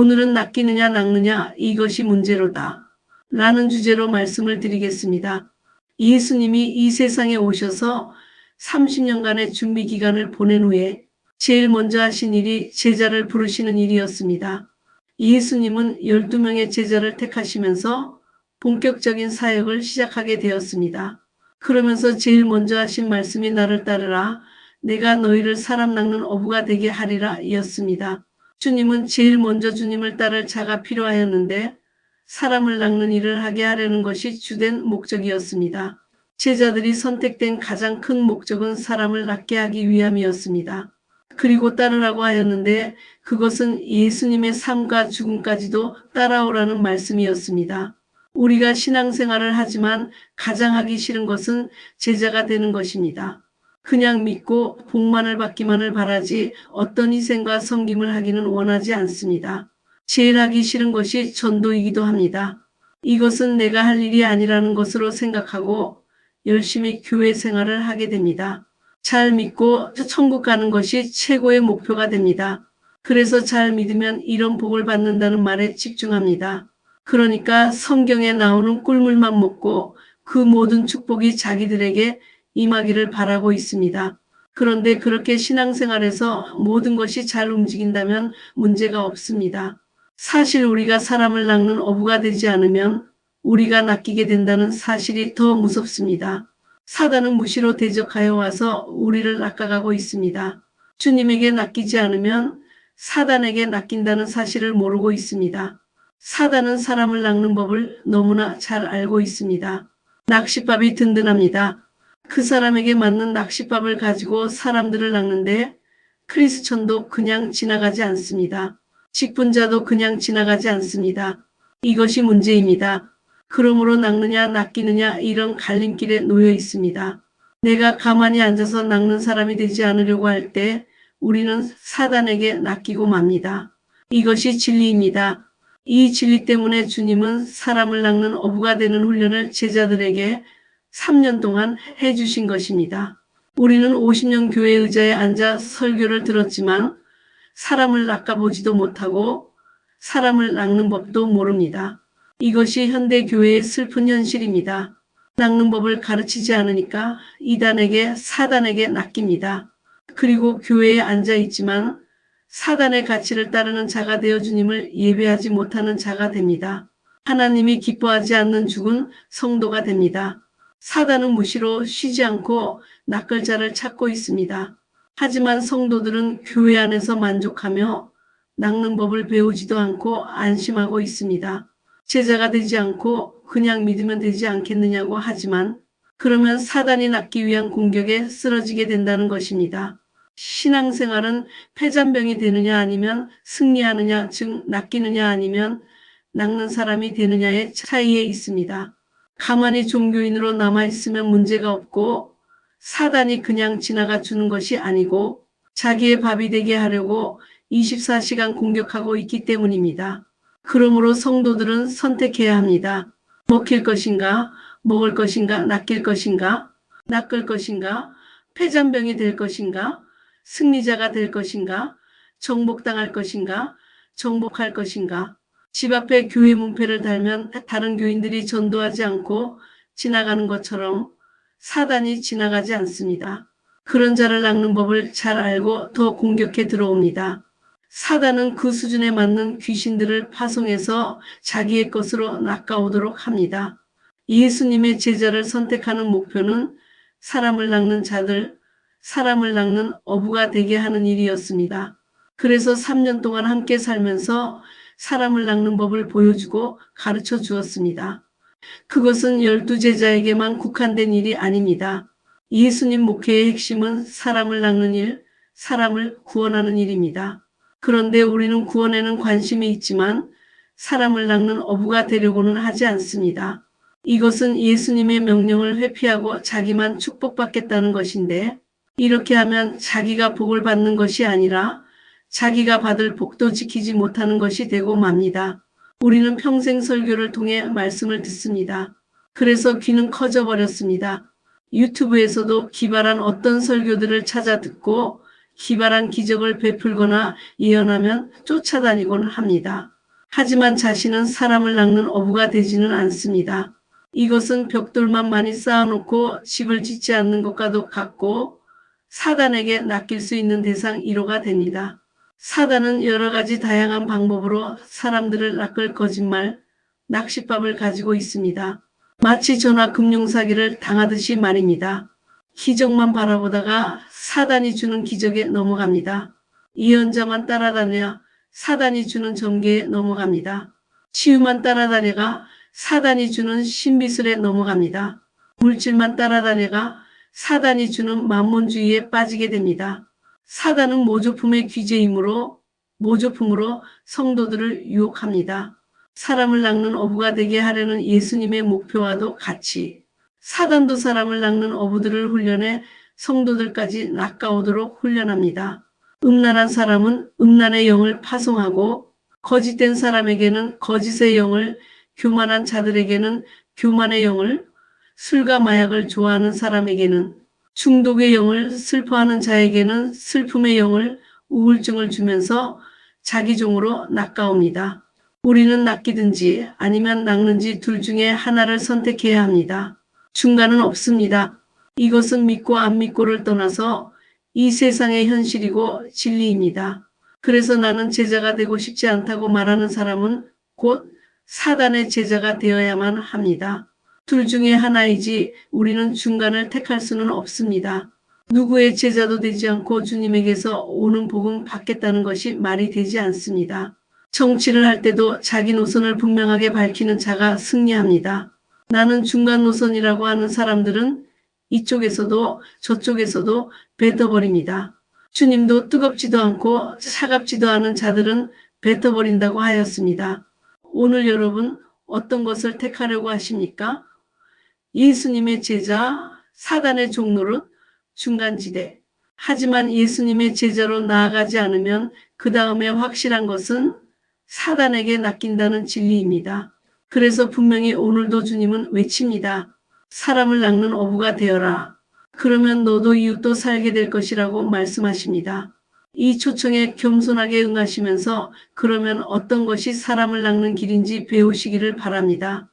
오늘은 낚이느냐 낚느냐 이것이 문제로다. 라는 주제로 말씀을 드리겠습니다. 예수님이 이 세상에 오셔서 30년간의 준비 기간을 보낸 후에 제일 먼저 하신 일이 제자를 부르시는 일이었습니다. 예수님은 12명의 제자를 택하시면서 본격적인 사역을 시작하게 되었습니다. 그러면서 제일 먼저 하신 말씀이 나를 따르라. 내가 너희를 사람 낚는 어부가 되게 하리라 였습니다. 주님은 제일 먼저 주님을 따를 자가 필요하였는데 사람을 낚는 일을 하게 하려는 것이 주된 목적이었습니다. 제자들이 선택된 가장 큰 목적은 사람을 낚게 하기 위함이었습니다. 그리고 따르라고 하였는데 그것은 예수님의 삶과 죽음까지도 따라오라는 말씀이었습니다. 우리가 신앙생활을 하지만 가장 하기 싫은 것은 제자가 되는 것입니다. 그냥 믿고 복만을 받기만을 바라지 어떤 희생과 섬김을 하기는 원하지 않습니다. 제일 하기 싫은 것이 전도이기도 합니다. 이것은 내가 할 일이 아니라는 것으로 생각하고 열심히 교회 생활을 하게 됩니다. 잘 믿고 천국 가는 것이 최고의 목표가 됩니다. 그래서 잘 믿으면 이런 복을 받는다는 말에 집중합니다. 그러니까 성경에 나오는 꿀물만 먹고 그 모든 축복이 자기들에게 임하기를 바라고 있습니다. 그런데 그렇게 신앙생활에서 모든 것이 잘 움직인다면 문제가 없습니다. 사실 우리가 사람을 낚는 어부가 되지 않으면 우리가 낚이게 된다는 사실이 더 무섭습니다. 사단은 무시로 대적하여 와서 우리를 낚아가고 있습니다. 주님에게 낚이지 않으면 사단에게 낚인다는 사실을 모르고 있습니다. 사단은 사람을 낚는 법을 너무나 잘 알고 있습니다. 낚싯밥이 든든합니다. 그 사람에게 맞는 낚싯밥을 가지고 사람들을 낚는데 크리스천도 그냥 지나가지 않습니다. 직분자도 그냥 지나가지 않습니다. 이것이 문제입니다. 그러므로 낚느냐 낚이느냐 이런 갈림길에 놓여 있습니다. 내가 가만히 앉아서 낚는 사람이 되지 않으려고 할 때 우리는 사단에게 낚이고 맙니다. 이것이 진리입니다. 이 진리 때문에 주님은 사람을 낚는 어부가 되는 훈련을 제자들에게 3년 동안 해주신 것입니다. 우리는 50년 교회 의자에 앉아 설교를 들었지만 사람을 낚아보지도 못하고 사람을 낚는 법도 모릅니다. 이것이 현대 교회의 슬픈 현실입니다. 낚는 법을 가르치지 않으니까 이단에게 사단에게 낚입니다. 그리고 교회에 앉아 있지만 사단의 가치를 따르는 자가 되어 주님을 예배하지 못하는 자가 됩니다. 하나님이 기뻐하지 않는 죽은 성도가 됩니다. 사단은 무시로 쉬지 않고 낚을 자를 찾고 있습니다. 하지만 성도들은 교회 안에서 만족하며 낚는 법을 배우지도 않고 안심하고 있습니다. 제자가 되지 않고 그냥 믿으면 되지 않겠느냐고 하지만 그러면 사단이 낚기 위한 공격에 쓰러지게 된다는 것입니다. 신앙생활은 패잔병이 되느냐 아니면 승리하느냐 즉 낚이느냐 아니면 낚는 사람이 되느냐의 차이에 있습니다. 가만히 종교인으로 남아있으면 문제가 없고 사단이 그냥 지나가 주는 것이 아니고 자기의 밥이 되게 하려고 24시간 공격하고 있기 때문입니다. 그러므로 성도들은 선택해야 합니다. 먹힐 것인가, 먹을 것인가, 낚일 것인가, 낚을 것인가, 패잔병이 될 것인가, 승리자가 될 것인가, 정복당할 것인가, 정복할 것인가. 집 앞에 교회 문패를 달면 다른 교인들이 전도하지 않고 지나가는 것처럼 사단이 지나가지 않습니다. 그런 자를 낚는 법을 잘 알고 더 공격해 들어옵니다. 사단은 그 수준에 맞는 귀신들을 파송해서 자기의 것으로 낚아오도록 합니다. 예수님의 제자를 선택하는 목표는 사람을 낚는 자들, 사람을 낚는 어부가 되게 하는 일이었습니다. 그래서 3년 동안 함께 살면서 사람을 낚는 법을 보여주고 가르쳐 주었습니다. 그것은 12제자에게만 국한된 일이 아닙니다. 예수님 목회의 핵심은 사람을 낚는 일, 사람을 구원하는 일입니다. 그런데 우리는 구원에는 관심이 있지만 사람을 낚는 어부가 되려고는 하지 않습니다. 이것은 예수님의 명령을 회피하고 자기만 축복받겠다는 것인데 이렇게 하면 자기가 복을 받는 것이 아니라 자기가 받을 복도 지키지 못하는 것이 되고 맙니다. 우리는 평생 설교를 통해 말씀을 듣습니다. 그래서 귀는 커져버렸습니다. 유튜브에서도 기발한 어떤 설교들을 찾아 듣고 기발한 기적을 베풀거나 예언하면 쫓아다니곤 합니다. 하지만 자신은 사람을 낚는 어부가 되지는 않습니다. 이것은 벽돌만 많이 쌓아놓고 집을 짓지 않는 것과도 같고 사단에게 낚일 수 있는 대상 1호가 됩니다. 사단은 여러 가지 다양한 방법으로 사람들을 낚을 거짓말, 낚싯밥을 가지고 있습니다. 마치 전화 금융사기를 당하듯이 말입니다. 기적만 바라보다가 사단이 주는 기적에 넘어갑니다. 예언자만 따라다녀 사단이 주는 점괘에 넘어갑니다. 치유만 따라다녀가 사단이 주는 신비술에 넘어갑니다. 물질만 따라다녀가 사단이 주는 만몬주의에 빠지게 됩니다. 사단은 모조품의 귀재이므로 모조품으로 성도들을 유혹합니다. 사람을 낚는 어부가 되게 하려는 예수님의 목표와도 같이 사단도 사람을 낚는 어부들을 훈련해 성도들까지 낚아오도록 훈련합니다. 음란한 사람은 음란의 영을 파송하고 거짓된 사람에게는 거짓의 영을, 교만한 자들에게는 교만의 영을, 술과 마약을 좋아하는 사람에게는 중독의 영을, 슬퍼하는 자에게는 슬픔의 영을, 우울증을 주면서 자기 종으로 낚아옵니다. 우리는 낚이든지 아니면 낚는지 둘 중에 하나를 선택해야 합니다. 중간은 없습니다. 이것은 믿고 안 믿고를 떠나서 이 세상의 현실이고 진리입니다. 그래서 나는 제자가 되고 싶지 않다고 말하는 사람은 곧 사단의 제자가 되어야만 합니다. 둘 중에 하나이지 우리는 중간을 택할 수는 없습니다. 누구의 제자도 되지 않고 주님에게서 오는 복음 받겠다는 것이 말이 되지 않습니다. 정치를 할 때도 자기 노선을 분명하게 밝히는 자가 승리합니다. 나는 중간 노선이라고 하는 사람들은 이쪽에서도 저쪽에서도 뱉어버립니다. 주님도 뜨겁지도 않고 차갑지도 않은 자들은 뱉어버린다고 하였습니다. 오늘 여러분 어떤 것을 택하려고 하십니까? 예수님의 제자, 사단의 종노릇, 중간지대. 하지만 예수님의 제자로 나아가지 않으면 그 다음에 확실한 것은 사단에게 낚인다는 진리입니다. 그래서 분명히 오늘도 주님은 외칩니다. 사람을 낚는 어부가 되어라. 그러면 너도 이웃도 살게 될 것이라고 말씀하십니다. 이 초청에 겸손하게 응하시면서 그러면 어떤 것이 사람을 낚는 길인지 배우시기를 바랍니다.